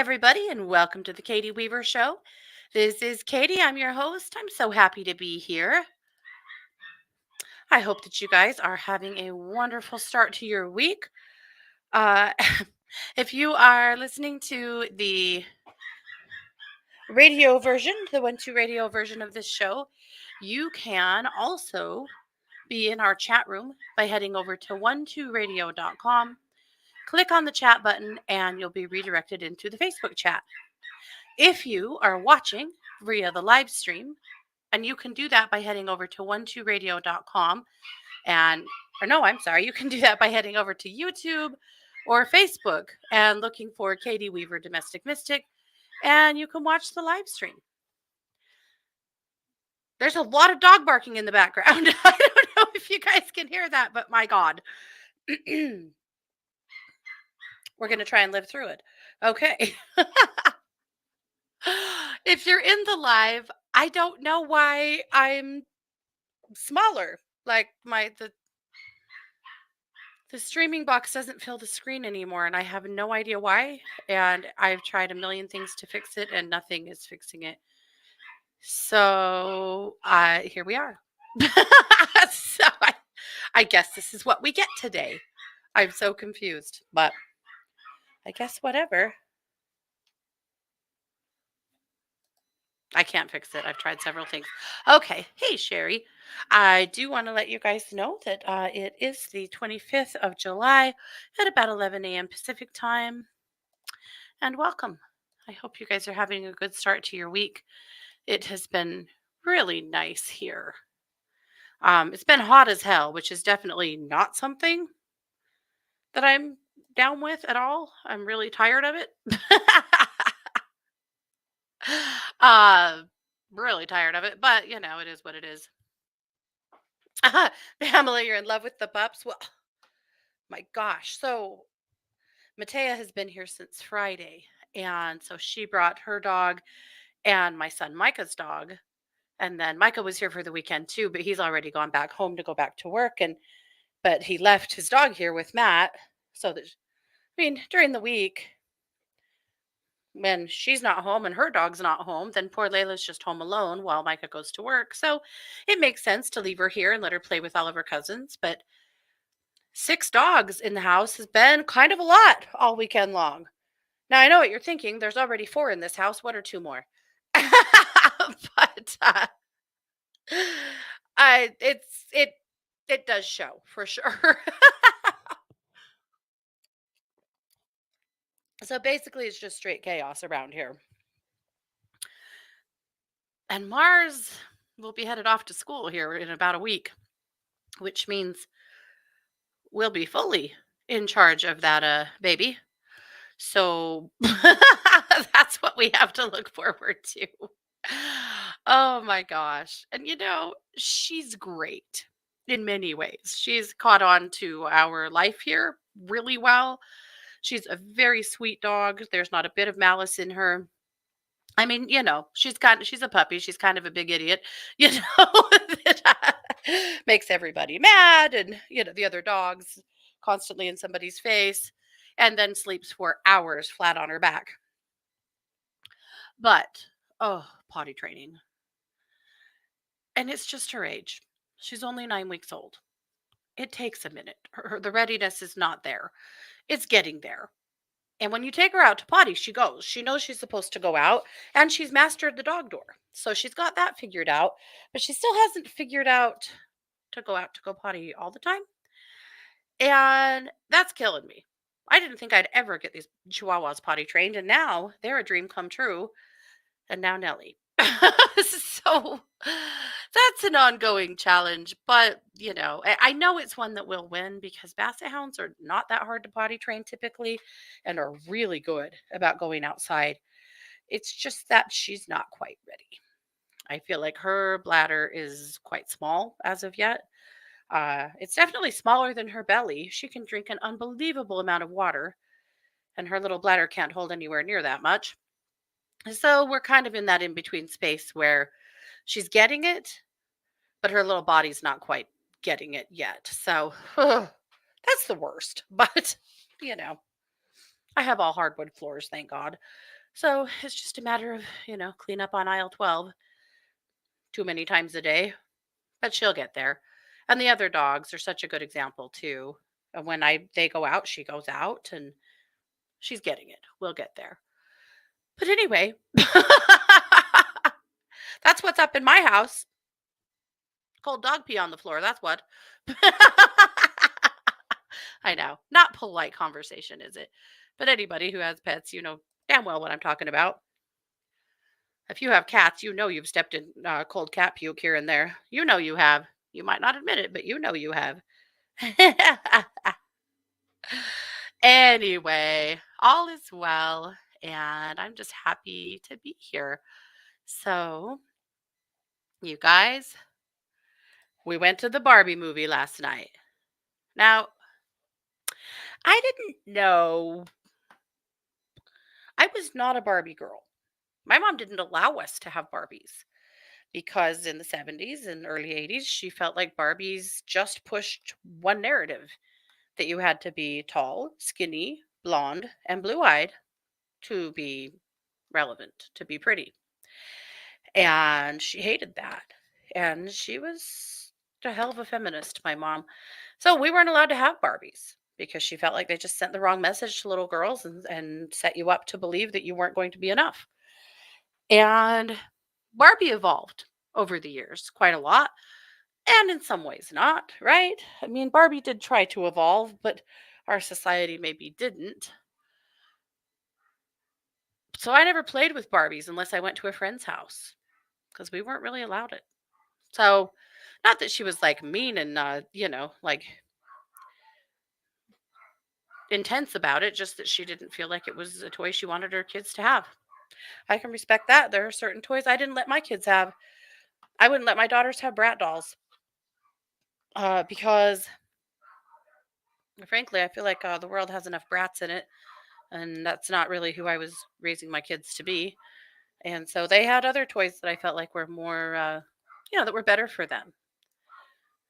everybody, and welcome to the Katie Weaver Show. This is Katie. I'm your host. I'm so happy to be here. I hope that you guys are having a wonderful start to your week. Uh, if you are listening to the radio version, the 1-2 radio version of this show, you can also be in our chat room by heading over to 12radio.com. Click on the chat button, and you'll be redirected into the Facebook chat. If you are watching via the live stream, and you can do that by heading over to 12radio.com you can do that by heading over to YouTube or Facebook and looking for Katie Weaver Domestic Mystic, and you can watch the live stream. There's a lot of dog barking in the background. I don't know if you guys can hear that, but my God. We're going to try and live through it. Okay. If you're in the live, I don't know why I'm smaller. Like the streaming box doesn't fill the screen anymore, and I have no idea why. And I've tried a million things to fix it, and nothing is fixing it. So here we are. So I guess this is what we get today. I'm so confused, but I guess whatever. I can't fix it. I've tried several things. Okay. Hey, Sherry. I do want to let you guys know that it is the 25th of July at about 11 a.m. Pacific time. And welcome. I hope you guys are having a good start to your week. It has been really nice here. It's been hot as hell, which is definitely not something that I'm down with at all. I'm really tired of it. Really tired of it, but it is what it is. Pamela, you're in love with the pups? Well, my gosh. So Matea has been here since Friday, and so she brought her dog and my son Micah's dog. And then Micah was here for the weekend too, but he's already gone back home to go back to work, but he left his dog here with Matt. So that during the week when she's not home and her dog's not home, then poor Layla's just home alone while Micah goes to work. So it makes sense to leave her here and let her play with all of her cousins. But 6 dogs in the house has been kind of a lot all weekend long. Now, I know what you're thinking. There's already 4 in this house. What are 2 more? But it does show for sure. So basically, it's just straight chaos around here. And Mars will be headed off to school here in about a week, which means we'll be fully in charge of that baby. So that's what we have to look forward to. Oh my gosh. And she's great in many ways. She's caught on to our life here really well. She's a very sweet dog. There's not a bit of malice in her. I mean, she's a puppy. She's kind of a big idiot, that makes everybody mad, and the other dogs constantly in somebody's face, and then sleeps for hours flat on her back. But potty training. And it's just her age. She's only 9 weeks old. It takes a minute. The readiness is not there. It's getting there. And when you take her out to potty, she goes. She knows she's supposed to go out, and she's mastered the dog door. So she's got that figured out, but she still hasn't figured out to go potty all the time. And that's killing me. I didn't think I'd ever get these Chihuahuas potty trained, and now they're a dream come true. And now Nellie. So that's an ongoing challenge, but I know it's one that will win because Basset Hounds are not that hard to potty train typically and are really good about going outside. It's just that she's not quite ready. I feel like her bladder is quite small as of yet. It's definitely smaller than her belly. She can drink an unbelievable amount of water, and her little bladder can't hold anywhere near that much. So we're kind of in that in-between space where she's getting it, but her little body's not quite getting it yet. So that's the worst. But, I have all hardwood floors, thank God. So it's just a matter of, clean up on aisle 12 too many times a day, but she'll get there. And the other dogs are such a good example too. And when they go out, she goes out and she's getting it. We'll get there. But anyway, that's what's up in my house. Cold dog pee on the floor. That's what. I know. Not polite conversation, is it? But anybody who has pets, you know damn well what I'm talking about. If you have cats, you know you've stepped in cold cat puke here and there. You know you have. You might not admit it, but you know you have. Anyway, all is well, and I'm just happy to be here. So, you guys, we went to the Barbie movie last night. Now, I didn't know I was not a Barbie girl. My mom didn't allow us to have Barbies because in the 70s and early 80s, she felt like Barbies just pushed one narrative that you had to be tall, skinny, blonde, and blue eyed to be relevant, to be pretty. And she hated that. And she was a hell of a feminist, my mom. So we weren't allowed to have Barbies because she felt like they just sent the wrong message to little girls and set you up to believe that you weren't going to be enough. And Barbie evolved over the years quite a lot, and in some ways not, right? I mean, Barbie did try to evolve, but our society maybe didn't. So I never played with Barbies unless I went to a friend's house because we weren't really allowed it. So, not that she was like mean and, like intense about it, just that she didn't feel like it was a toy she wanted her kids to have. I can respect that. There are certain toys I didn't let my kids have. I wouldn't let my daughters have brat dolls because, frankly, I feel like the world has enough brats in it, and that's not really who I was raising my kids to be. And so they had other toys that I felt like were more, that were better for them.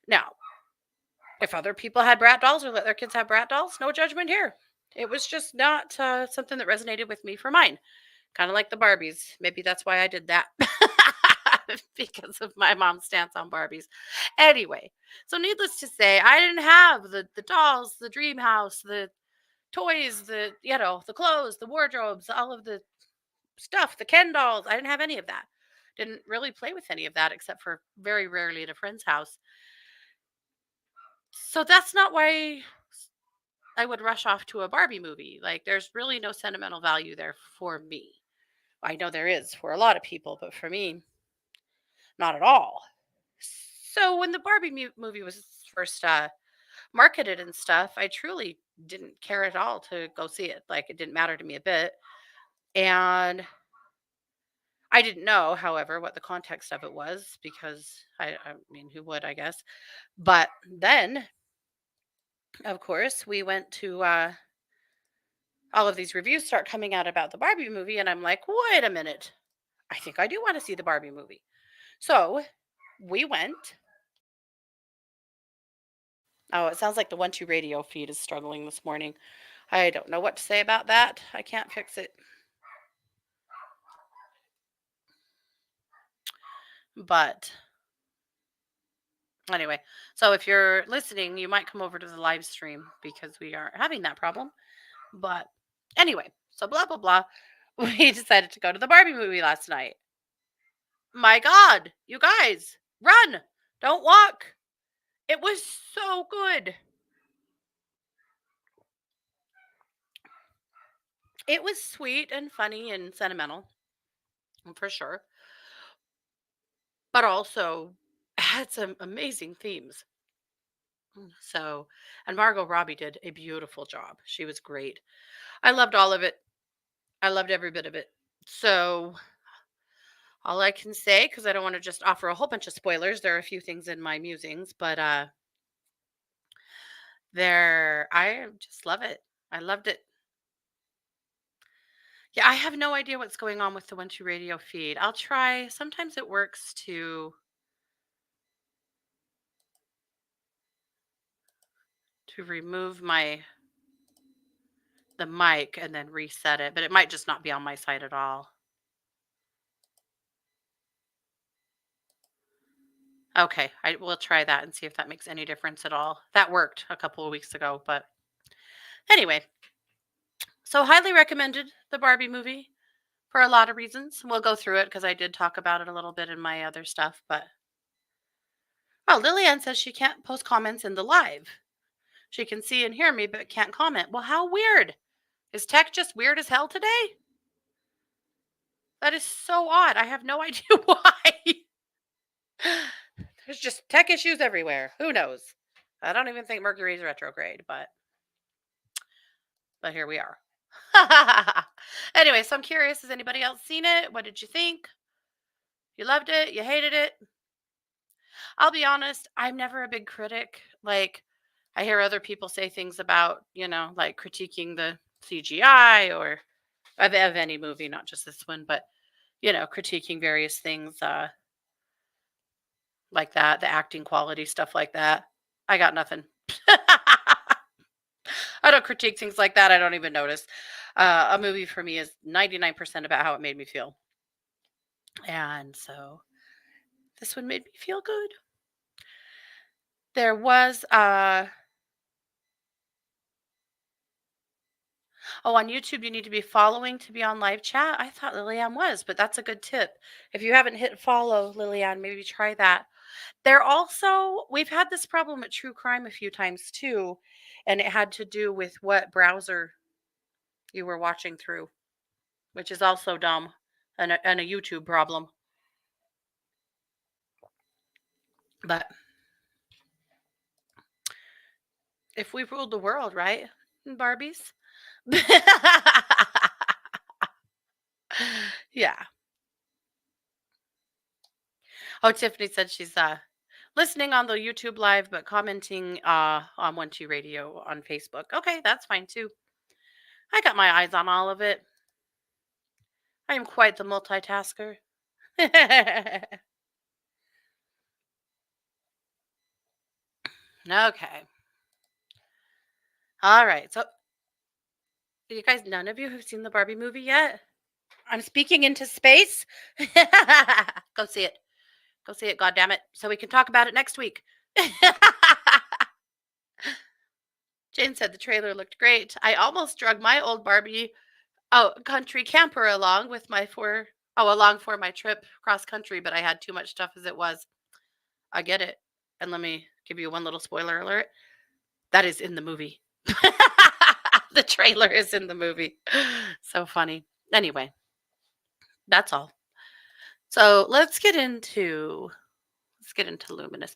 Now, if other people had brat dolls or let their kids have brat dolls, no judgment here. It was just not something that resonated with me for mine. Kind of like the Barbies. Maybe that's why I did that. Because of my mom's stance on Barbies. Anyway, so needless to say, I didn't have the dolls, the dream house, the toys, the clothes, the wardrobes, all of the stuff, the Ken dolls. I didn't have any of that. Didn't really play with any of that except for very rarely at a friend's house. So that's not why I would rush off to a Barbie movie. Like, there's really no sentimental value there for me. I know there is for a lot of people, but for me, not at all. So when the Barbie movie was first marketed and stuff, I truly didn't care at all to go see it. Like, it didn't matter to me a bit. And I didn't know, however, what the context of it was because I mean, who would, I guess. But then, of course, we went to all of these reviews start coming out about the Barbie movie, and I'm like, wait a minute. I think I do want to see the Barbie movie. So we went. Oh, it sounds like the 1-2 radio feed is struggling this morning. I don't know what to say about that. I can't fix it. But anyway, so if you're listening, you might come over to the live stream because we are having that problem. But anyway, so blah, blah, blah. We decided to go to the Barbie movie last night. My God, you guys, run, don't walk. It was so good. It was sweet and funny and sentimental, for sure, but also had some amazing themes. So, and Margot Robbie did a beautiful job. She was great. I loved all of it. I loved every bit of it. So, all I can say, because I don't want to just offer a whole bunch of spoilers, there are a few things in my musings, but I just love it. I loved it. Yeah, I have no idea what's going on with the 1-2 radio feed. I'll try. Sometimes it works to remove my the mic and then reset it, but it might just not be on my side at all. Okay, I will try that and see if that makes any difference at all. That worked a couple of weeks ago, but anyway, so highly recommended the Barbie movie for a lot of reasons. We'll go through it because I did talk about it a little bit in my other stuff, but oh, Lillian says she can't post comments in the live. She can see and hear me, but can't comment. Well, how weird. Is tech just weird as hell today? That is so odd. I have no idea why. There's just tech issues everywhere. Who knows? I don't even think Mercury's retrograde, but here we are. Anyway, so I'm curious, has anybody else seen it? What did you think? You loved it? You hated it? I'll be honest, I'm never a big critic. Like, I hear other people say things about, like critiquing the CGI or of any movie, not just this one, but, critiquing various things like that, the acting quality, stuff like that. I got nothing. I don't critique things like that. I don't even notice. A movie for me is 99% about how it made me feel. And so this one made me feel good. There was oh, on YouTube you need to be following to be on live chat. I thought Liliane was, but that's a good tip. If you haven't hit follow, Liliane, maybe try that. We've had this problem with true crime a few times too, and it had to do with what browser you were watching through, which is also dumb and a YouTube problem. But if we ruled the world, right? Barbies? Yeah. Oh, Tiffany said she's listening on the YouTube live but commenting on 1-2 Radio on Facebook. Okay, that's fine too. I got my eyes on all of it. I am quite the multitasker. Okay. All right. So, you guys, none of you have seen the Barbie movie yet? I'm speaking into space. Go see it. Go see it, God damn it, so we can talk about it next week. Jane said the trailer looked great. I almost drug my old Barbie country camper along for my trip cross country, but I had too much stuff as it was. I get it. And let me give you one little spoiler alert. That is in the movie. The trailer is in the movie. So funny. Anyway, that's all. So let's get into Luminous.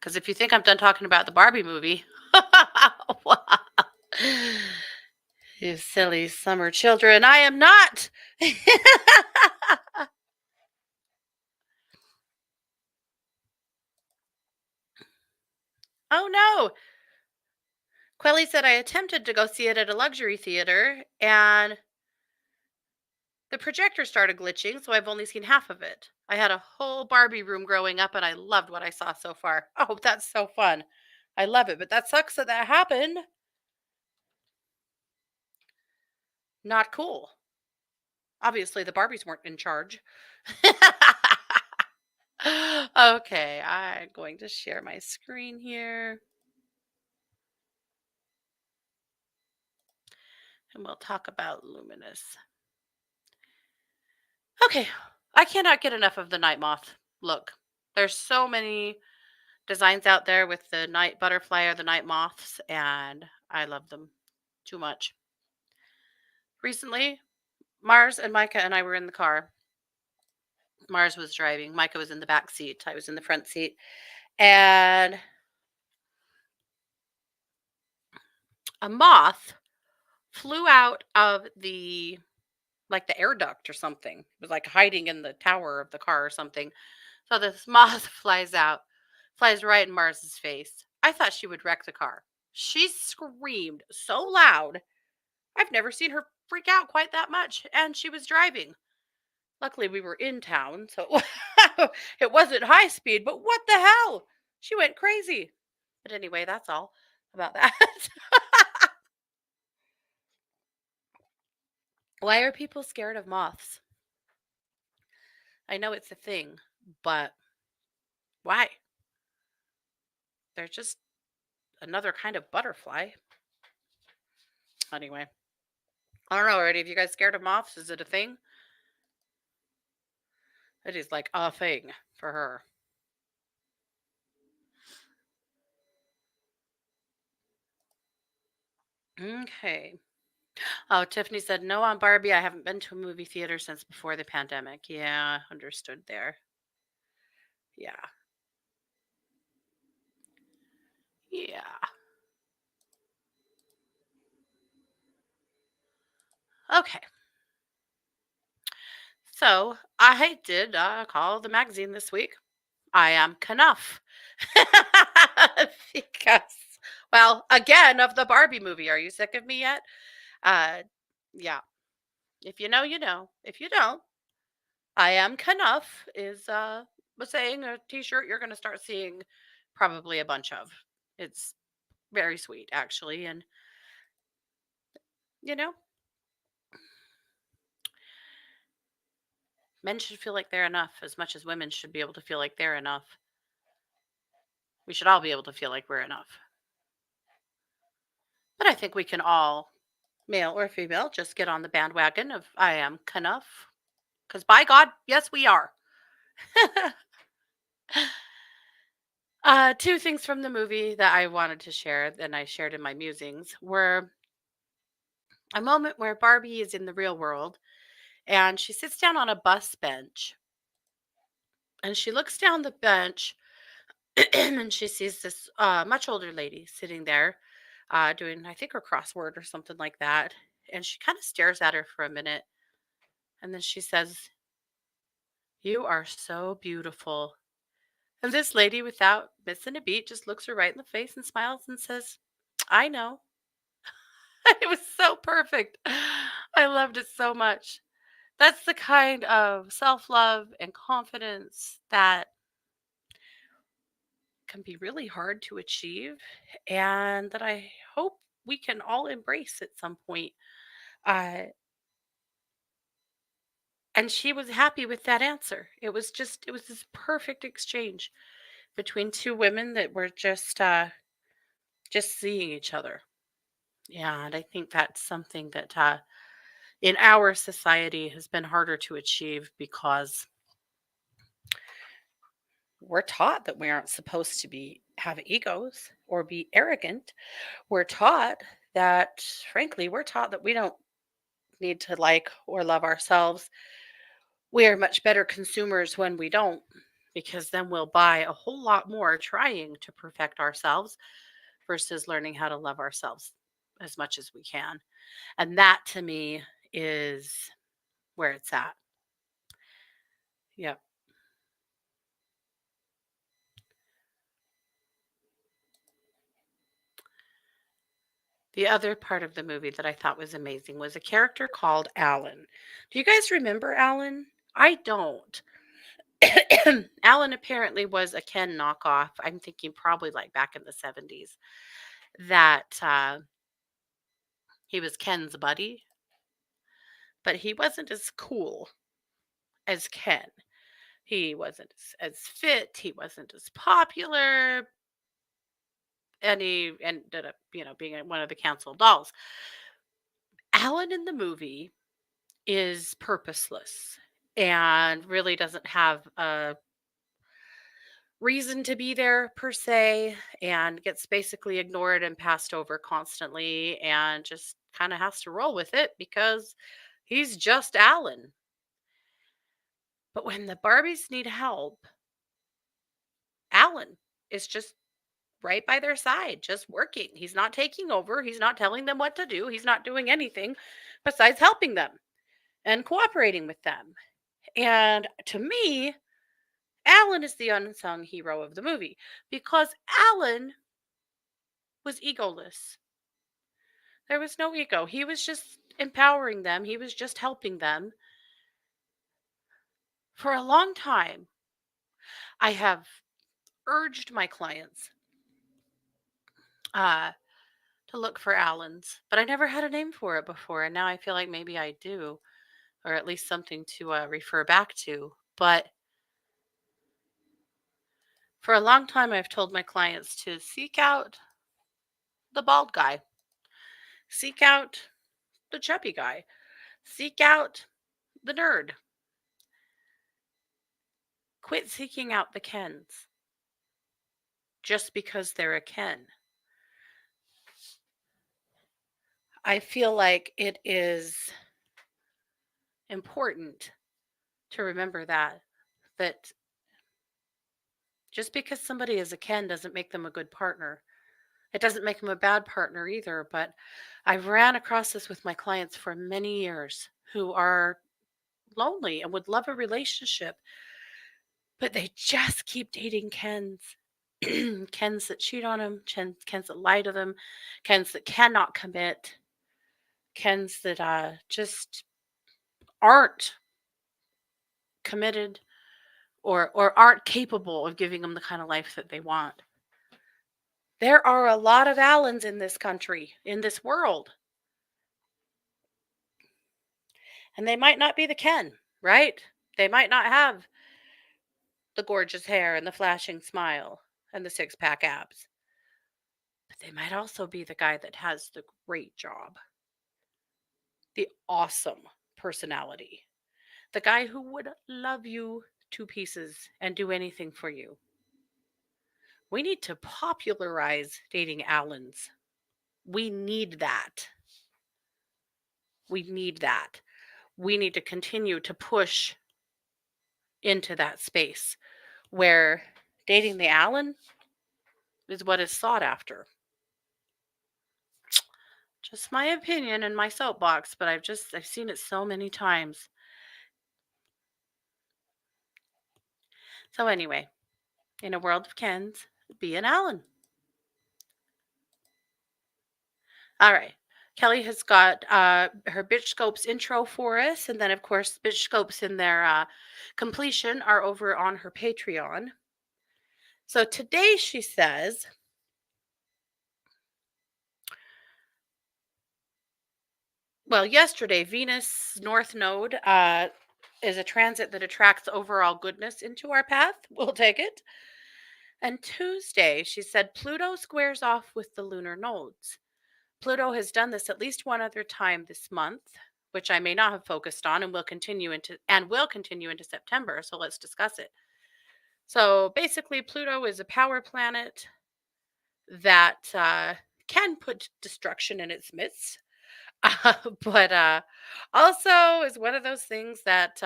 Because if you think I'm done talking about the Barbie movie, you silly summer children, I am not. Oh no. Quelly said I attempted to go see it at a luxury theater and the projector started glitching, so I've only seen half of it. I had a whole Barbie room growing up and I loved what I saw so far. Oh, that's so fun. I love it, but that sucks that happened. Not cool. Obviously, the Barbies weren't in charge. Okay, I'm going to share my screen here. And we'll talk about Luminous. Okay, I cannot get enough of the night moth look. There's so many designs out there with the night butterfly or the night moths, and I love them too much. Recently, Mars and Micah and I were in the car. Mars was driving. Micah was in the back seat. I was in the front seat. And a moth flew out of the air duct or something. It was like hiding in the tower of the car or something. So this moth flies right in Mars's face. I thought she would wreck the car. She screamed so loud. I've never seen her freak out quite that much. And she was driving. Luckily, we were in town, so it wasn't high speed, but what the hell? She went crazy. But anyway, that's all about that. Why are people scared of moths? I know it's a thing, but why? They're just another kind of butterfly. Anyway, I don't know. Are any of you guys scared of moths? Is it a thing? It is like a thing for her. Okay. Oh, Tiffany said, no on Barbie. I haven't been to a movie theater since before the pandemic. Yeah, understood there. Yeah. Yeah. Okay. So I did call the magazine this week. I am Knuff. Because, well, again, of the Barbie movie. Are you sick of me yet? Uh, yeah. If you know, you know. If you don't, I am Knuff is a saying, a t-shirt you're going to start seeing probably a bunch of. It's very sweet, actually. And, you know, men should feel like they're enough as much as women should be able to feel like they're enough. We should all be able to feel like we're enough. But I think we can all, male or female, just get on the bandwagon of I am Knuff. Because by God, yes, we are. Two things from the movie that I wanted to share, and I shared in my musings, were a moment where Barbie is in the real world and she sits down on a bus bench and she looks down the bench and she sees this much older lady sitting there doing, I think, her crossword or something like that. And she kind of stares at her for a minute and then she says, "You are so beautiful." And this lady, without missing a beat, just looks her right in the face and smiles and says, "I know." It was so perfect. I loved it so much. That's the kind of self love and confidence that can be really hard to achieve, and that I hope we can all embrace at some point. Uh, and she was happy with that answer. It was this perfect exchange between two women that were just seeing each other. Yeah, and I think that's something that in our society has been harder to achieve because we're taught that we aren't supposed to be have egos or be arrogant. We're taught that, frankly, we're taught that we don't need to like or love ourselves. We are much better consumers when we don't, because then we'll buy a whole lot more trying to perfect ourselves versus learning how to love ourselves as much as we can. And that to me is where it's at. Yep. The other part of the movie that I thought was amazing was a character called Alan. Do you guys remember Alan? I don't. Alan apparently was a Ken knockoff. I'm thinking probably like back in the 70s that he was Ken's buddy, but he wasn't as cool as Ken. He wasn't as fit, he wasn't as popular, and he ended up, being one of the council dolls. Alan in the movie is purposeless and really doesn't have a reason to be there per se, and gets basically ignored and passed over constantly and just kind of has to roll with it because he's just Alan. But when the Barbies need help, Alan is just right by their side, just working. He's not taking over, he's not telling them what to do, he's not doing anything besides helping them and cooperating with them. And to me, Alan is the unsung hero of the movie because Alan was egoless. There was no ego. He was just empowering them, he was just helping them. For a long time, I have urged my clients to look for Allens, but I never had a name for it before. And now I feel like maybe I do, or at least something to refer back to. But for a long time, I've told my clients to seek out the bald guy, seek out the chubby guy, seek out the nerd. Quit seeking out the Kens just because they're a Ken. I feel like it is important to remember that just because somebody is a Ken doesn't make them a good partner. It doesn't make them a bad partner either, but I've ran across this with my clients for many years who are lonely and would love a relationship, but they just keep dating Kens. Kens that cheat on them, Kens that lie to them, Kens that cannot commit, Kens that just aren't committed or aren't capable of giving them the kind of life that they want. There are a lot of Allens in this country, in this world, and they might not be the Ken, right? They might not have the gorgeous hair and the flashing smile and the six-pack abs, but they might also be the guy that has the great job, the awesome personality, the guy who would love you to pieces and do anything for you. We need to popularize dating Allens. We need that. We need that. We need to continue to push into that space where dating the Allen is what is sought after. Just my opinion and my soapbox, but I've seen it so many times. So anyway, in a world of Kens, be an Allen. All right. Kelly has got her Bitch Scopes intro for us. And then, of course, Bitch Scopes in their completion are over on her Patreon. So today she says, well, yesterday, Venus North Node is a transit that attracts overall goodness into our path. We'll take it. And Tuesday, she said, Pluto squares off with the lunar nodes. Pluto has done this at least one other time this month, which I may not have focused on and will continue into September. So let's discuss it. So basically, Pluto is a power planet that can put destruction in its midst, but also is one of those things that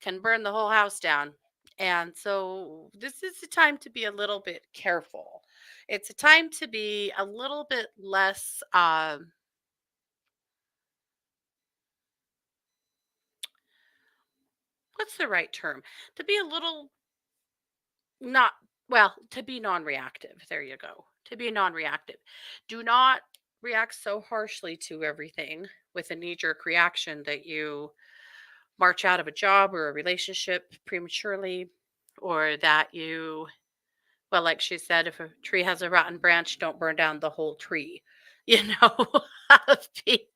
can burn the whole house down. And so this is a time to be a little bit careful. It's a time to be a little bit less what's the right term? To be a little not well, to be non-reactive. There you go. To be non-reactive. Do not react so harshly to everything with a knee-jerk reaction that you march out of a job or a relationship prematurely, or that you, well, like she said, if a tree has a rotten branch, don't burn down the whole tree. You know, Be-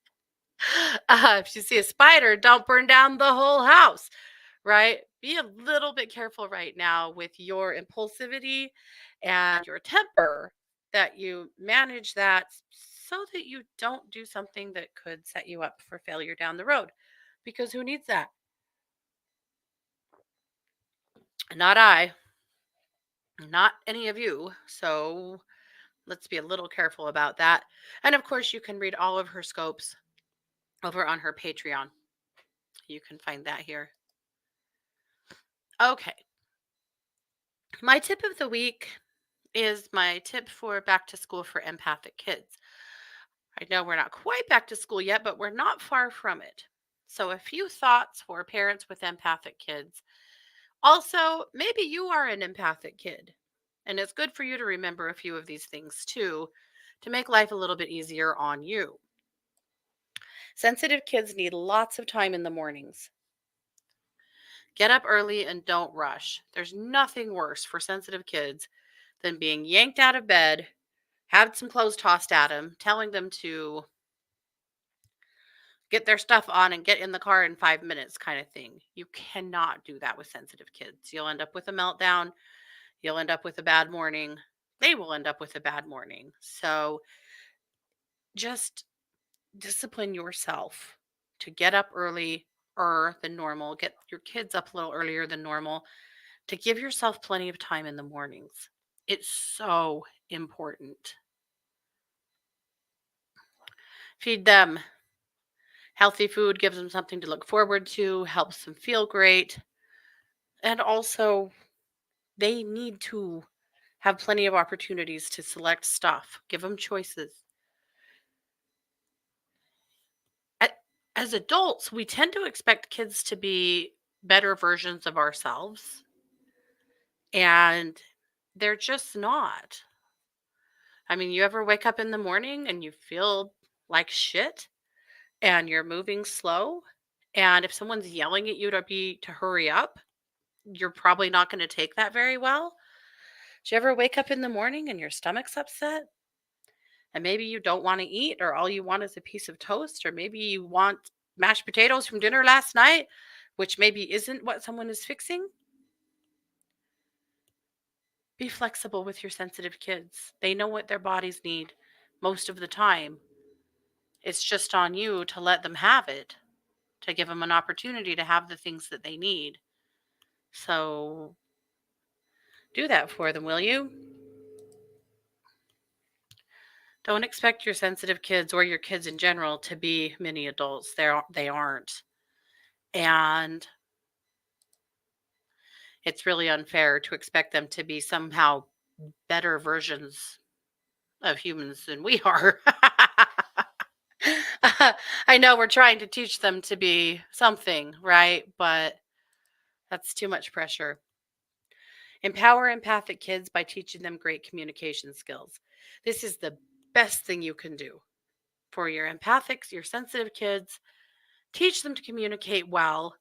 if you see a spider, don't burn down the whole house, right? Be a little bit careful right now with your impulsivity and your temper, that you manage that so that you don't do something that could set you up for failure down the road. Because who needs that? Not I, not any of you. So let's be a little careful about that. And of course, you can read all of her scopes over on her Patreon. You can find that here. Okay. My tip of the week is my tip for back to school for empathic kids. I know we're not quite back to school yet, but we're not far from it. So, a few thoughts for parents with empathic kids. Also, maybe you are an empathic kid, and it's good for you to remember a few of these things too to make life a little bit easier on you. Sensitive kids need lots of time in the mornings. Get up early and don't rush. There's nothing worse for sensitive kids than being yanked out of bed had some clothes tossed at them, telling them to get their stuff on and get in the car in 5 minutes, kind of thing. You cannot do that with sensitive kids. You'll end up with a meltdown. You'll end up with a bad morning. They will end up with a bad morning. So just discipline yourself to get up early than normal, get your kids up a little earlier than normal, to give yourself plenty of time in the mornings. It's so important. Feed them healthy food, gives them something to look forward to, helps them feel great. And also, they need to have plenty of opportunities to select stuff, give them choices. A- As adults, we tend to expect kids to be better versions of ourselves, and they're just not. I mean, you ever wake up in the morning and you feel like shit and you're moving slow? And if someone's yelling at you to hurry up, you're probably not going to take that very well. Do you ever wake up in the morning and your stomach's upset? And maybe you don't want to eat, or all you want is a piece of toast, or maybe you want mashed potatoes from dinner last night, which maybe isn't what someone is fixing? Be flexible with your sensitive kids. They know what their bodies need most of the time. It's just on you to let them have it, to give them an opportunity to have the things that they need. So do that for them, will you? Don't expect your sensitive kids or your kids in general to be mini adults. They aren't. And it's really unfair to expect them to be somehow better versions of humans than we are. I know we're trying to teach them to be something, right? But that's too much pressure. Empower empathic kids by teaching them great communication skills. This is the best thing you can do for your empathics, your sensitive kids. Teach them to communicate well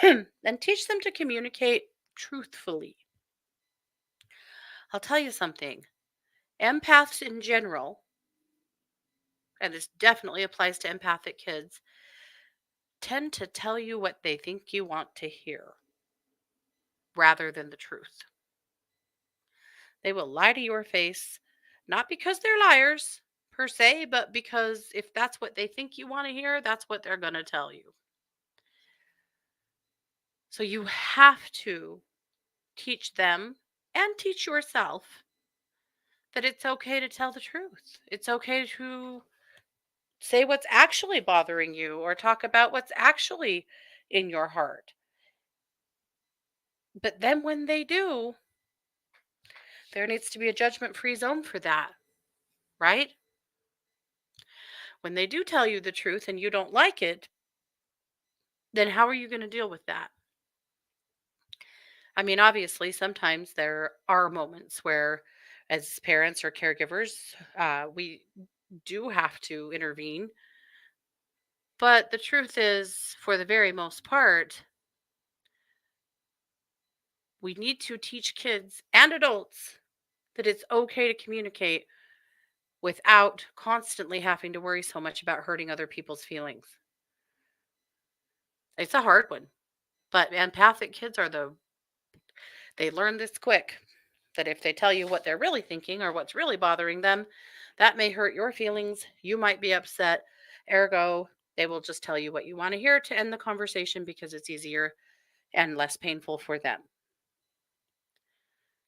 and teach them to communicate truthfully. I'll tell you something. Empaths in general, and this definitely applies to empathic kids, tend to tell you what they think you want to hear rather than the truth. They will lie to your face, not because they're liars per se, but because if that's what they think you want to hear, that's what they're going to tell you. So you have to teach them and teach yourself that it's okay to tell the truth. It's okay to say what's actually bothering you or talk about what's actually in your heart. But then when they do, there needs to be a judgment free zone for that, right? When they do tell you the truth and you don't like it, then how are you going to deal with that? I mean, obviously, sometimes there are moments where, as parents or caregivers, we do have to intervene. But the truth is, for the very most part, we need to teach kids and adults that it's okay to communicate without constantly having to worry so much about hurting other people's feelings. It's a hard one, but empathic kids they learn this quick, that if they tell you what they're really thinking or what's really bothering them, that may hurt your feelings. You might be upset. Ergo, they will just tell you what you want to hear to end the conversation because it's easier and less painful for them.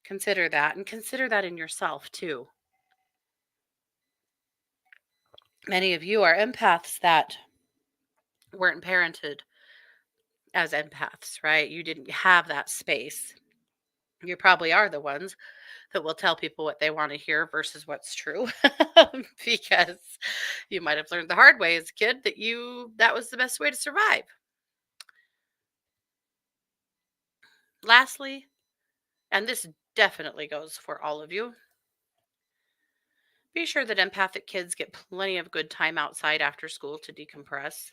Consider that, and consider that in yourself too. Many of you are empaths that weren't parented as empaths, right? You didn't have that space. You probably are the ones that will tell people what they want to hear versus what's true because you might have learned the hard way as a kid that was the best way to survive. Lastly, and this definitely goes for all of you, be sure that empathic kids get plenty of good time outside after school to decompress.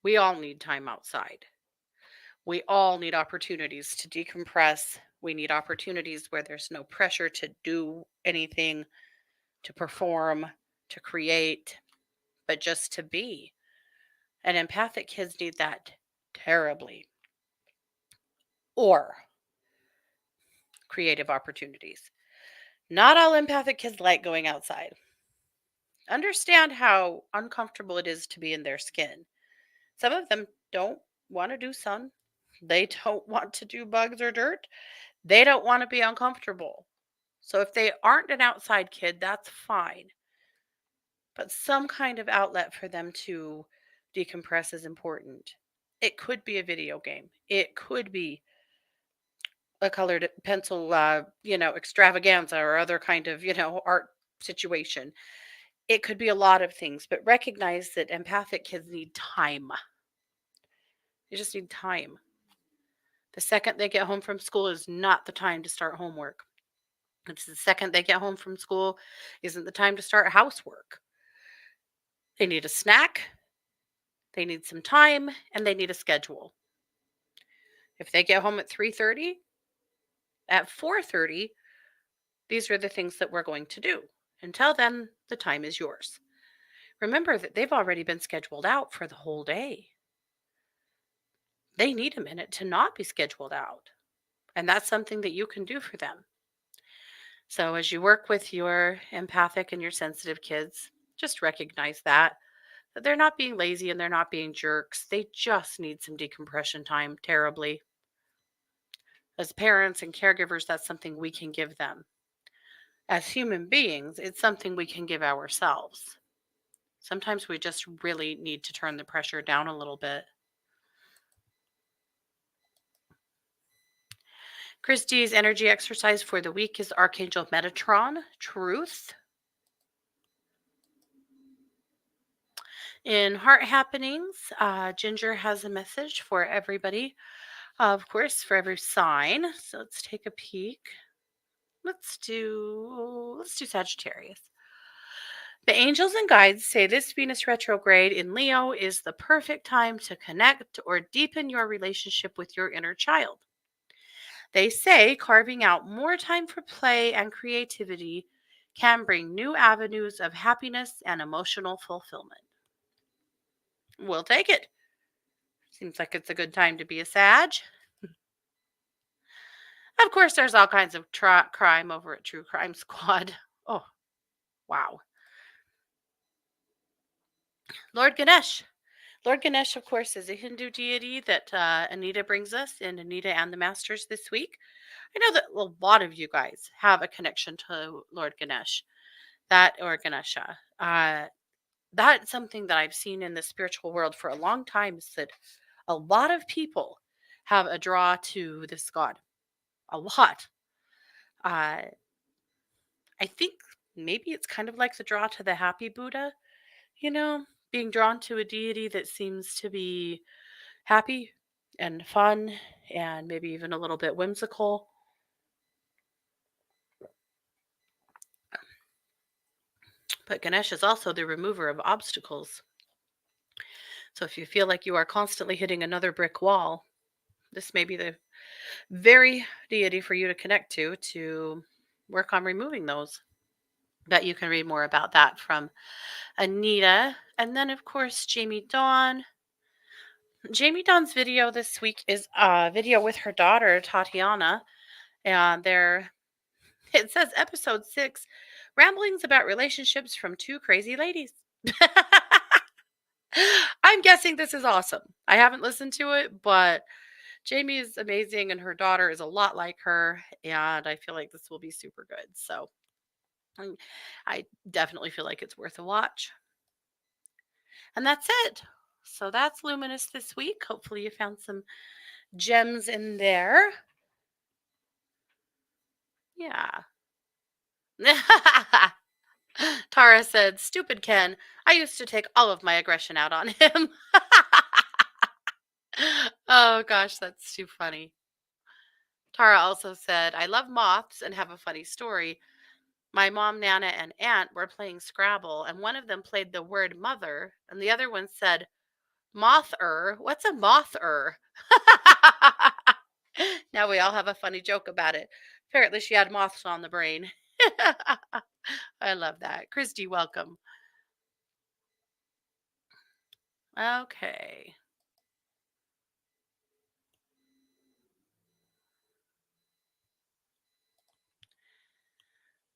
We all need time outside. We all need opportunities to decompress, We need opportunities where there's no pressure to do anything, to perform, to create, but just to be. And empathic kids need that terribly. Or creative opportunities. Not all empathic kids like going outside. Understand how uncomfortable it is to be in their skin. Some of them don't want to do sun. They don't want to do bugs or dirt. They don't want to be uncomfortable. So if they aren't an outside kid, that's fine. But some kind of outlet for them to decompress is important. It could be a video game. It could be a colored pencil, extravaganza or other kind of, art situation. It could be a lot of things, but recognize that empathic kids need time. They just need time. The second they get home from school is not the time to start homework. It's the second they get home from school isn't the time to start housework. They need a snack, they need some time, and they need a schedule. If they get home at 3:30, at 4:30, these are the things that we're going to do. Until then, the time is yours. Remember that they've already been scheduled out for the whole day. They need a minute to not be scheduled out. And that's something that you can do for them. So as you work with your empathic and your sensitive kids, just recognize that they're not being lazy and they're not being jerks. They just need some decompression time terribly. As parents and caregivers, that's something we can give them. As human beings, it's something we can give ourselves. Sometimes we just really need to turn the pressure down a little bit. Christie's energy exercise for the week is Archangel Metatron, Truth. In Heart Happenings, Ginger has a message for everybody, of course, for every sign. So let's take a peek. Let's do Sagittarius. The angels and guides say this Venus retrograde in Leo is the perfect time to connect or deepen your relationship with your inner child. They say carving out more time for play and creativity can bring new avenues of happiness and emotional fulfillment. We'll take it. Seems like it's a good time to be a Sag. Of course, there's all kinds of crime over at True Crime Squad. Oh, wow. Lord Ganesh. Lord Ganesh, of course, is a Hindu deity that Anita brings us, and Anita and the Masters this week. I know that a lot of you guys have a connection to Lord Ganesh, that or Ganesha. That's something that I've seen in the spiritual world for a long time, is that a lot of people have a draw to this god. A lot. I think maybe it's kind of like the draw to the happy Buddha, being drawn to a deity that seems to be happy and fun and maybe even a little bit whimsical. But Ganesh is also the remover of obstacles. So if you feel like you are constantly hitting another brick wall, this may be the very deity for you to connect to work on removing those. But you can read more about that from Anita. And then, of course, Jamie Dawn. Jamie Dawn's video this week is a video with her daughter, Tatiana. And it says episode 6, ramblings about relationships from two crazy ladies. I'm guessing this is awesome. I haven't listened to it, but Jamie is amazing and her daughter is a lot like her. And I feel like this will be super good. So I definitely feel like it's worth a watch. And that's it. So that's Luminous this week. Hopefully you found some gems in there. Yeah. Tara said, stupid Ken. I used to take all of my aggression out on him. Oh gosh, that's too funny. Tara also said, I love moths and have a funny story. My mom, Nana, and aunt were playing Scrabble, and one of them played the word mother, and the other one said, moth-er. What's a moth-er? Now we all have a funny joke about it. Apparently, she had moths on the brain. I love that. Christy, welcome. Okay.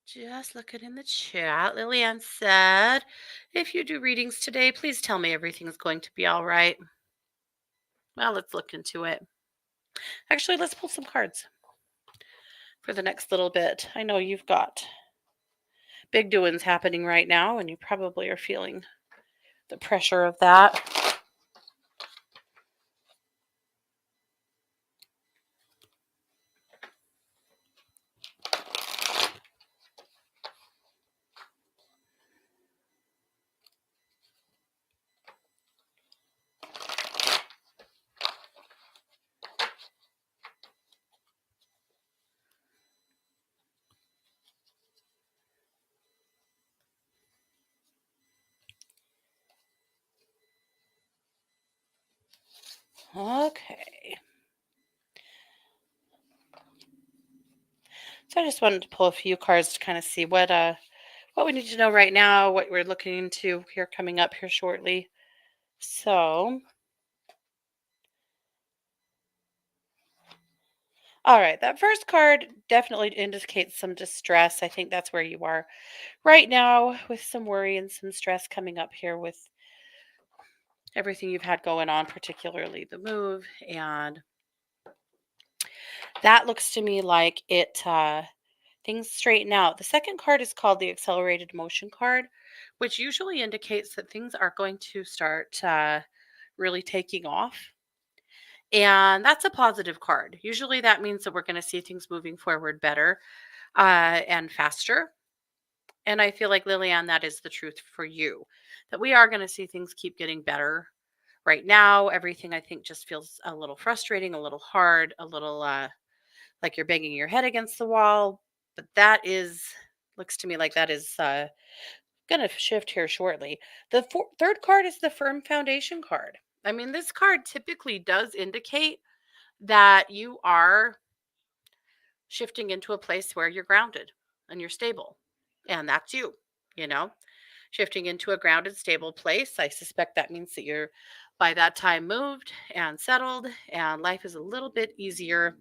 Just looking in the chat, Lillian said, if you do readings today, please tell me everything's going to be all right. Well, let's look into it. Actually, let's pull some cards for the next little bit. I know you've got big doings happening right now, and you probably are feeling the pressure of that. Okay. So I just wanted to pull a few cards to kind of see what we need to know right now, what we're looking into here coming up here shortly. So, all right, that first card definitely indicates some distress. I think that's where you are right now with some worry and some stress coming up here with everything you've had going on, particularly the move. And that looks to me like things straighten out. The second card is called the accelerated motion card, which usually indicates that things are going to start really taking off. And that's a positive card. Usually that means that we're going to see things moving forward better and faster. And I feel like, Lillian, that is the truth for you, that we are going to see things keep getting better. Right now, everything I think just feels a little frustrating, a little hard, a little like you're banging your head against the wall. But looks to me like that is going to shift here shortly. The third card is the firm foundation card. I mean, this card typically does indicate that you are shifting into a place where you're grounded and you're stable. And that's you, you know, shifting into a grounded, stable place. I suspect that means that you're by that time moved and settled and life is a little bit easier.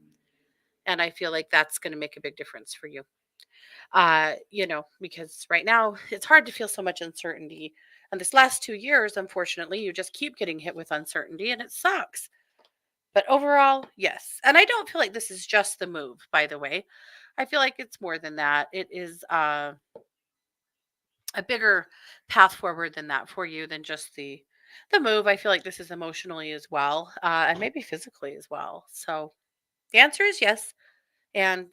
And I feel like that's going to make a big difference for you. Because right now it's hard to feel so much uncertainty. And this last 2 years, unfortunately, you just keep getting hit with uncertainty and it sucks. But overall, yes. And I don't feel like this is just the move, by the way. I feel like it's more than that. It is a bigger path forward than that for you than just the move. I feel like this is emotionally as well, and maybe physically as well. So the answer is yes. And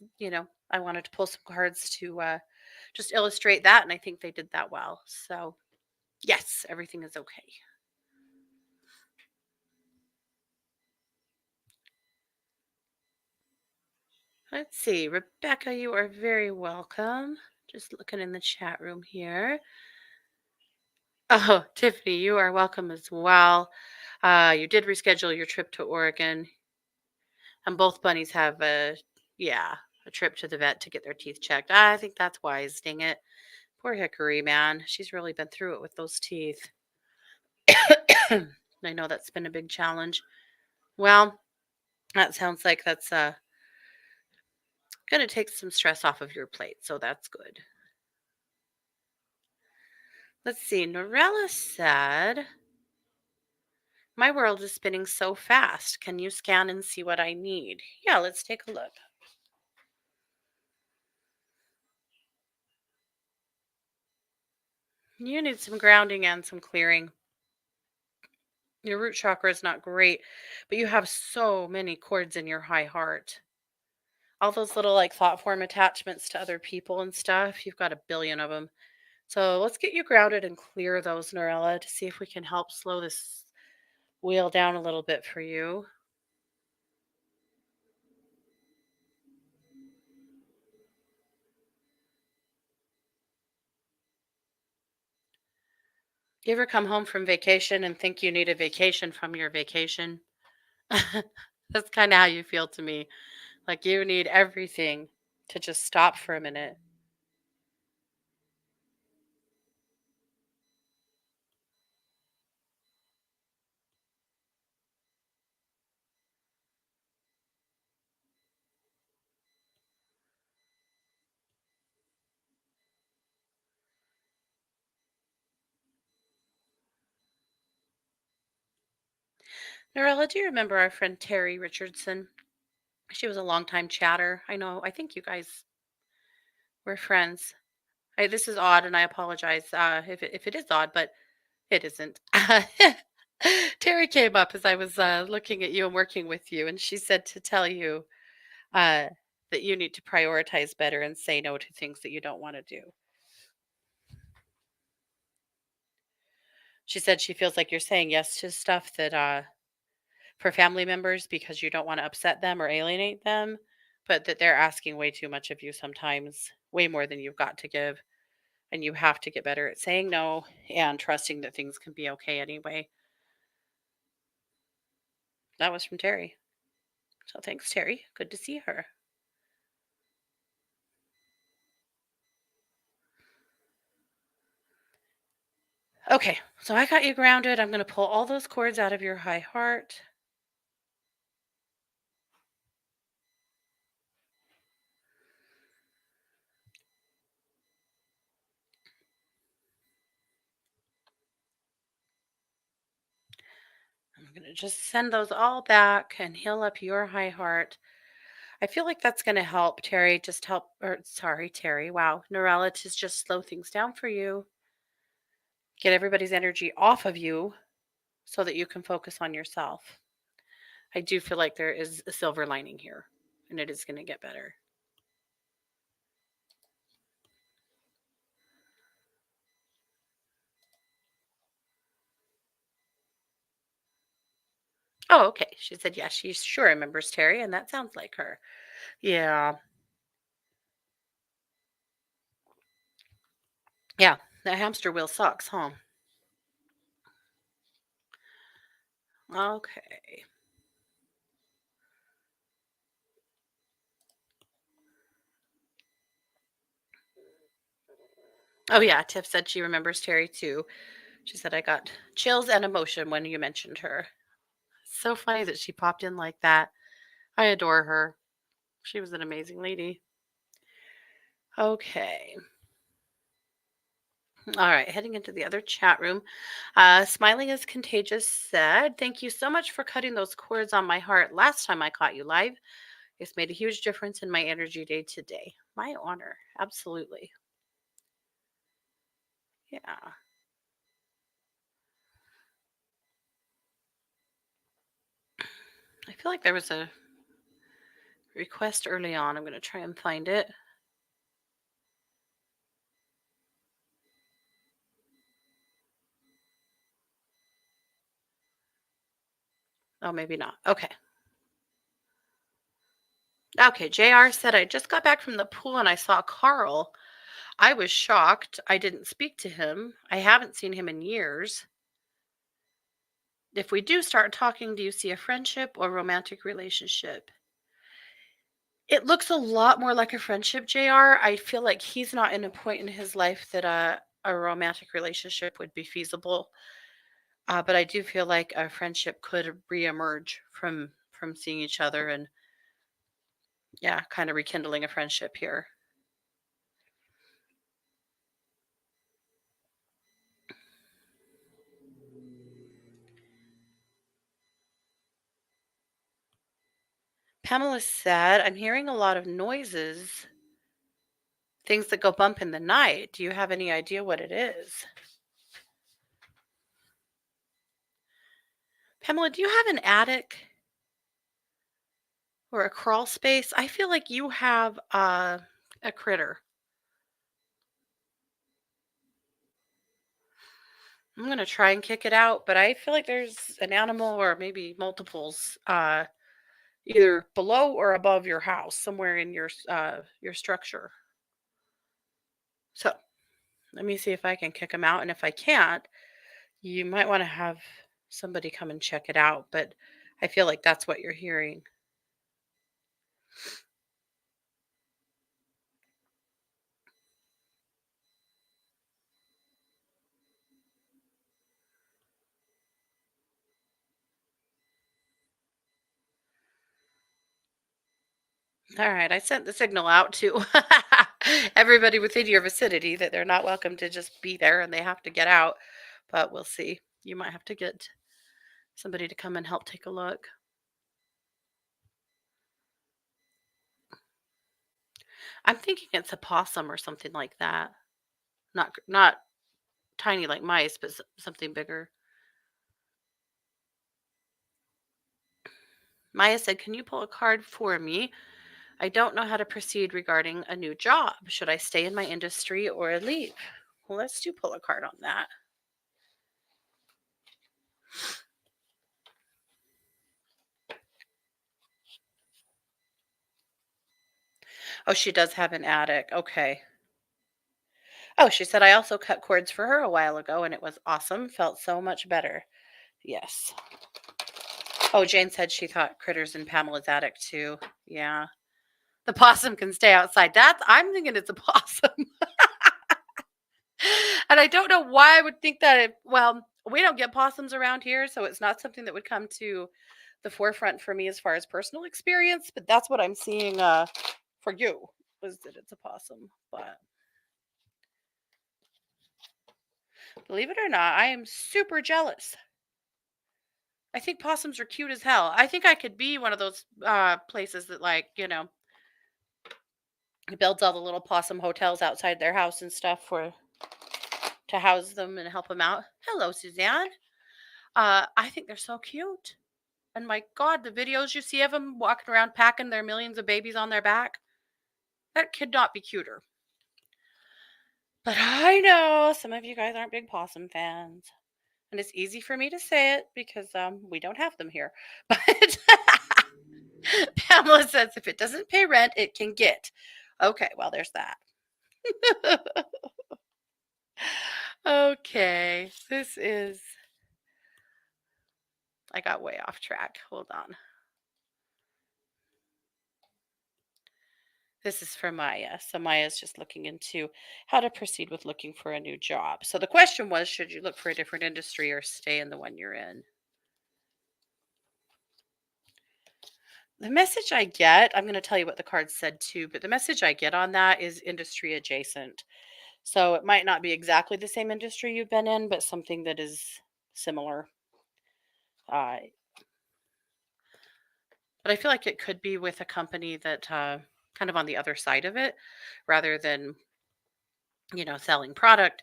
I wanted to pull some cards to just illustrate that, and I think they did that well. So yes, everything is okay. Let's see, Rebecca, you are very welcome. Just looking in the chat room here. Oh, Tiffany, you are welcome as well. You did reschedule your trip to Oregon, and both bunnies have a trip to the vet to get their teeth checked. I think that's wise. Dang it, poor Hickory, man. She's really been through it with those teeth. I know that's been a big challenge. Well, that sounds like that's going to take some stress off of your plate, so that's good. Let's see. Norella said, my world is spinning so fast. Can you scan and see what I need? Yeah, let's take a look. You need some grounding and some clearing. Your root chakra is not great, but you have so many cords in your high heart. All those little like thought form attachments to other people and stuff, you've got a billion of them. So let's get you grounded and clear those, Norella, to see if we can help slow this wheel down a little bit for you. You ever come home from vacation and think you need a vacation from your vacation? That's kinda how you feel to me, like you need everything to just stop for a minute. Narella, do you remember our friend Terry Richardson? She was a longtime chatter. I think you guys were friends. This is odd, and I apologize, if it is odd, but it isn't. Terry came up as I was, looking at you and working with you, and she said to tell you, uh, that you need to prioritize better and say no to things that you don't wanna do. She said she feels like you're saying yes to stuff that, for family members because you don't wanna upset them or alienate them, but that they're asking way too much of you sometimes, way more than you've got to give, and you have to get better at saying no and trusting that things can be okay anyway. That was from Terry. So thanks, Terry. Good to see her. Okay, so I got you grounded. I'm going to pull all those cords out of your high heart. I'm going to just send those all back and heal up your high heart. I feel like that's going to help Terry, just help, or sorry, Terry. Wow. Norella, to just slow things down for you, get everybody's energy off of you so that you can focus on yourself. I do feel like there is a silver lining here and it is going to get better. Oh, okay. She said, yeah, she sure remembers Terry, and that sounds like her. Yeah. Yeah. That hamster wheel sucks, huh? Okay. Oh, yeah. Tiff said she remembers Terry too. She said, I got chills and emotion when you mentioned her. So funny that she popped in like that. I adore her. She was an amazing lady. Okay. All right. Heading into the other chat room. Smiling is contagious said, thank you so much for cutting those cords on my heart last time I caught you live. It's made a huge difference in my energy day to day. My honor. Absolutely. Yeah. I feel like there was a request early on. I'm going to try and find it. Oh, maybe not. Okay. Okay. JR said, I just got back from the pool and I saw Carl. I was shocked. I didn't speak to him. I haven't seen him in years. If we do start talking, do you see a friendship or romantic relationship? It looks a lot more like a friendship, JR. I feel like he's not in a point in his life that a romantic relationship would be feasible. But I do feel like a friendship could reemerge from seeing each other and yeah, kind of rekindling a friendship here. Pamela said, I'm hearing a lot of noises, things that go bump in the night. Do you have any idea what it is? Pamela, do you have an attic or a crawl space? I feel like you have a critter. I'm going to try and kick it out, but I feel like there's an animal or maybe multiples either below or above your house, somewhere in your structure. So, let me see if I can kick them out, and if I can't, you might want to have somebody come and check it out, but I feel like that's what you're hearing. All right, I sent the signal out to everybody within your vicinity that they're not welcome to just be there and they have to get out. But we'll see. You might have to get somebody to come and help take a look. I'm thinking it's a possum or something like that. Not tiny like mice, but something bigger. Maya said, "Can you pull a card for me? I don't know how to proceed regarding a new job. Should I stay in my industry or leave?" Well, let's do pull a card on that. Oh, she does have an attic. Okay. Oh, she said, "I also cut cords for her a while ago and it was awesome. Felt so much better." Yes. Oh, Jane said she thought critters in Pamela's attic too. Yeah. The possum can stay outside. I'm thinking it's a possum. And I don't know why I would think that well, we don't get possums around here, so it's not something that would come to the forefront for me as far as personal experience, but that's what I'm seeing for you is that it's a possum. But believe it or not, I am super jealous. I think possums are cute as hell. I think I could be one of those places that builds all the little possum hotels outside their house and stuff for to house them and help them out. Hello, Suzanne. I think they're so cute. And my God, the videos you see of them walking around packing their millions of babies on their back, that could not be cuter. But I know some of you guys aren't big possum fans. And it's easy for me to say it because we don't have them here. But Pamela says if it doesn't pay rent, it can get. Okay, well, there's that. Okay, I got way off track. Hold on. This is for Maya. So Maya's just looking into how to proceed with looking for a new job. So the question was, should you look for a different industry or stay in the one you're in? The message I get, I'm going to tell you what the card said too, but the message I get on that is industry adjacent. So it might not be exactly the same industry you've been in, but something that is similar. Uh, but I feel like it could be with a company that kind of on the other side of it rather than, selling product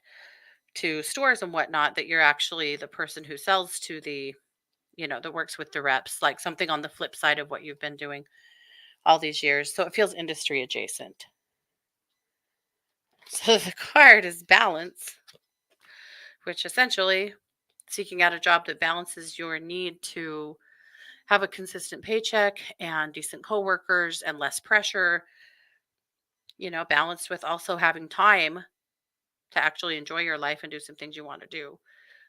to stores and whatnot, that you're actually the person who sells to that works with the reps, like something on the flip side of what you've been doing all these years. So it feels industry adjacent. So the card is balance, which essentially seeking out a job that balances your need to have a consistent paycheck and decent coworkers and less pressure, balanced with also having time to actually enjoy your life and do some things you want to do.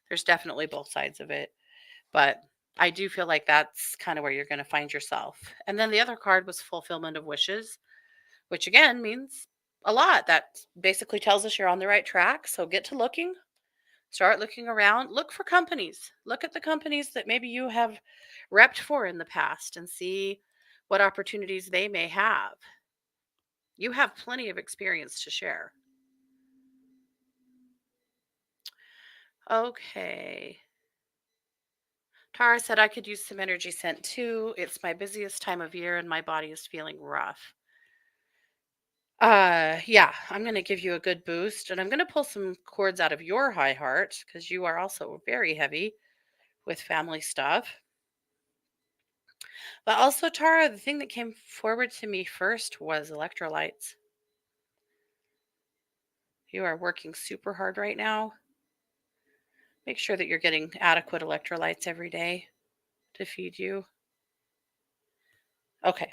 There's definitely both sides of it. But I do feel like that's kind of where you're going to find yourself. And then the other card was fulfillment of wishes, which again means a lot. That basically tells us you're on the right track. So get to looking, start looking around, look for companies, look at the companies that maybe you have repped for in the past and see what opportunities they may have. You have plenty of experience to share. Okay. Tara said I could use some energy scent too. It's my busiest time of year and my body is feeling rough. Yeah, I'm going to give you a good boost and I'm going to pull some cords out of your high heart because you are also very heavy with family stuff. But also, Tara, the thing that came forward to me first was electrolytes. You are working super hard right now. Make sure that you're getting adequate electrolytes every day to feed you. Okay.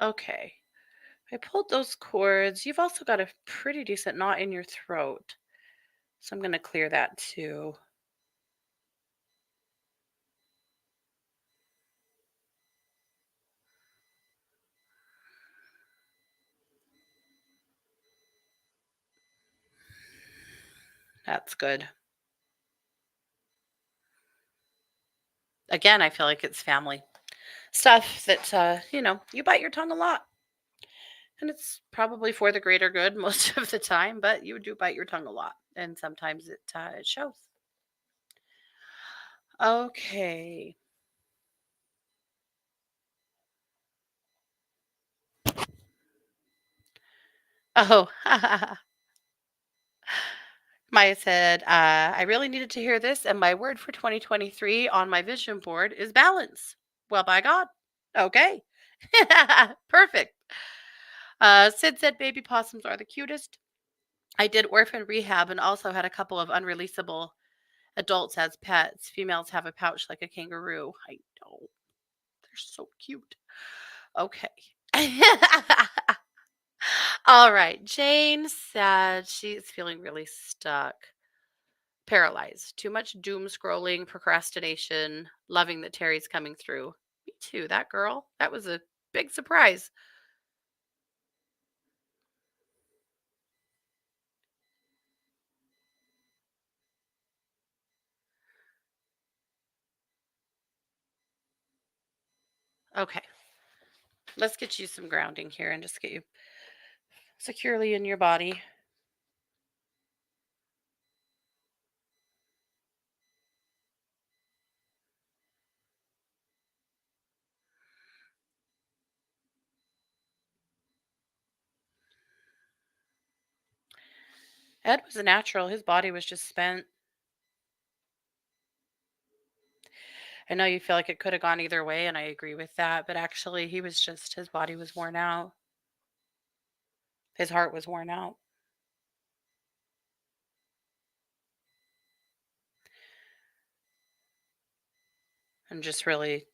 Okay. I pulled those cords. You've also got a pretty decent knot in your throat. So I'm going to clear that too. That's good. Again, I feel like it's family stuff that, you bite your tongue a lot. And it's probably for the greater good most of the time, but you do bite your tongue a lot. And sometimes it shows. Okay. Oh, Maya said, I really needed to hear this, and my word for 2023 on my vision board is balance. Well, by God. Okay. Perfect. Sid said baby possums are the cutest. I did orphan rehab and also had a couple of unreleasable adults as pets. Females have a pouch like a kangaroo. I know. They're so cute. Okay. All right. Jane said she's feeling really stuck. Paralyzed. Too much doom scrolling, procrastination, loving that Terry's coming through. Me too, that girl. That was a big surprise. Okay, let's get you some grounding here and just get you securely in your body. Ed was a natural. His body was just spent. I know you feel like it could have gone either way, and I agree with that, but actually, his body was worn out. His heart was worn out. And just really,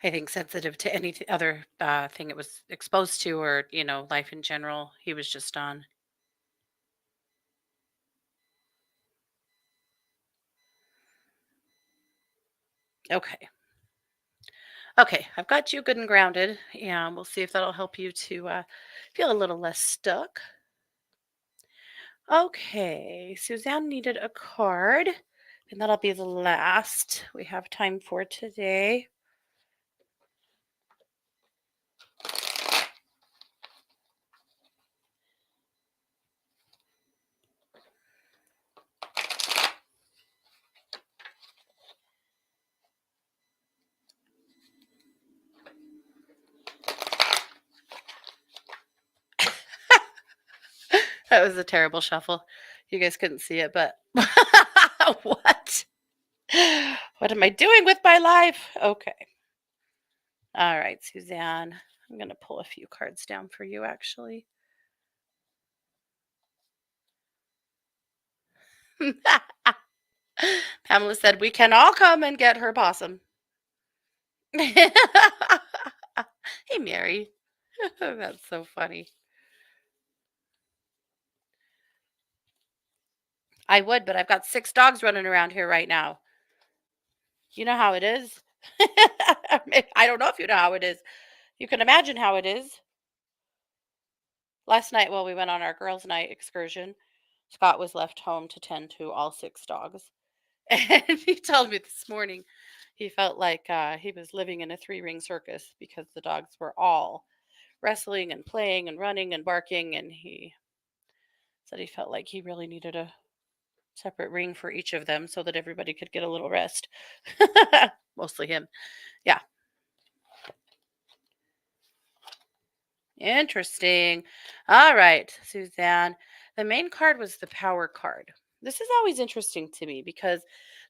I think, sensitive to any other thing it was exposed to or, life in general. He was just on. Okay. Okay. I've got you good and grounded. And we'll see if that'll help you to feel a little less stuck. Okay. Suzanne needed a card. And that'll be the last we have time for today. That was a terrible shuffle. You guys couldn't see it, but what? What am I doing with my life? Okay. All right, Suzanne. I'm going to pull a few cards down for you, actually. Pamela said, we can all come and get her possum. Hey, Mary. That's so funny. I would, but I've got 6 dogs running around here right now. You know how it is? I don't know if you know how it is. You can imagine how it is. Last night, while we went on our girls' night excursion, Scott was left home to tend to all 6 dogs. And he told me this morning he felt like he was living in a 3-ring circus because the dogs were all wrestling and playing and running and barking. And he said he felt like he really needed a separate ring for each of them so that everybody could get a little rest. Mostly him. Yeah. Interesting. All right, Suzanne. The main card was the power card. This is always interesting to me because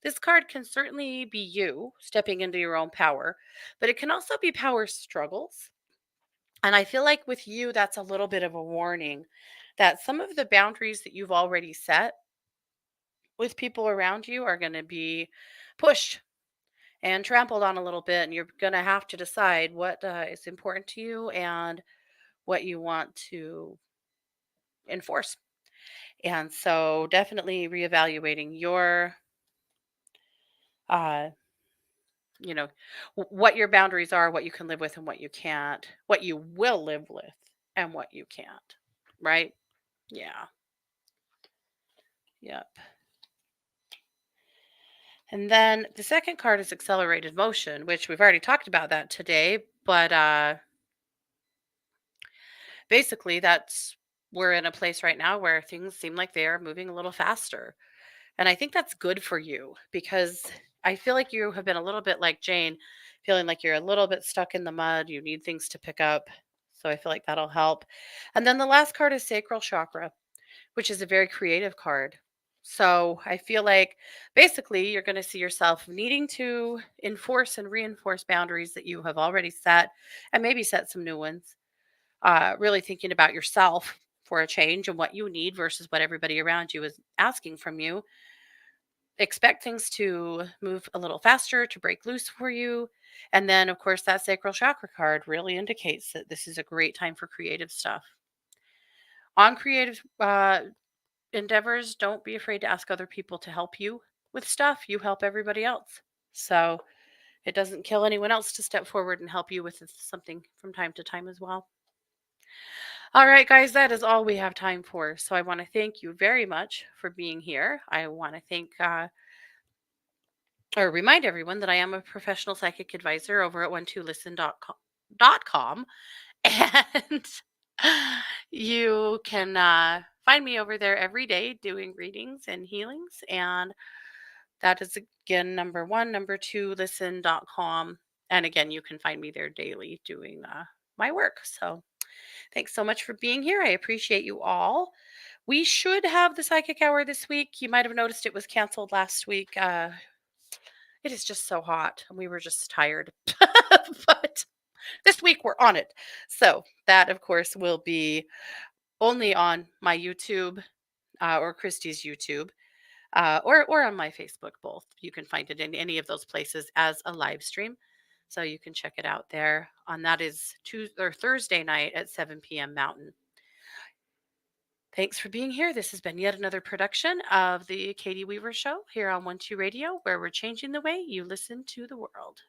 this card can certainly be you stepping into your own power, but it can also be power struggles. And I feel like with you, that's a little bit of a warning that some of the boundaries that you've already set with people around you are going to be pushed. and trampled on a little bit, and you're going to have to decide what is important to you and what you want to enforce. And so definitely reevaluating your uh you know what your boundaries are, what you can live with and what you can't, what you will live with and what you can't. Right? Yeah. Yep. And then the second card is accelerated motion, which we've already talked about that today, but basically that's we're in a place right now where things seem like they are moving a little faster. And I think that's good for you because I feel like you have been a little bit like Jane, feeling like you're a little bit stuck in the mud. You need things to pick up. So I feel like that'll help. And then the last card is sacral chakra, which is a very creative card. So I feel like basically you're going to see yourself needing to enforce and reinforce boundaries that you have already set and maybe set some new ones. Really thinking about yourself for a change and what you need versus what everybody around you is asking from you. Expect things to move a little faster, to break loose for you. And then, of course, that sacral chakra card really indicates that this is a great time for creative stuff. On creative endeavors, don't be afraid to ask other people to help you with stuff. You help everybody else. So it doesn't kill anyone else to step forward and help you with something from time to time as well. All right, guys, that is all we have time for. So I want to thank you very much for being here. I want to thank or remind everyone that I am a professional psychic advisor over at 12listen.com. And you can find me over there every day doing readings and healings. And that is again number one, number two, listen.com. And again, you can find me there daily doing my work. So thanks so much for being here. I appreciate you all. We should have the psychic hour this week. You might have noticed it was canceled last week. It is just so hot and we were just tired. But this week we're on it. So that, of course, will be only on my YouTube or Christy's YouTube or on my Facebook, both. You can find it in any of those places as a live stream. So you can check it out there. On that is Tuesday or Thursday night at 7 p.m. Mountain. Thanks for being here. This has been yet another production of the Katie Weaver Show here on 12 Radio, where we're changing the way you listen to the world.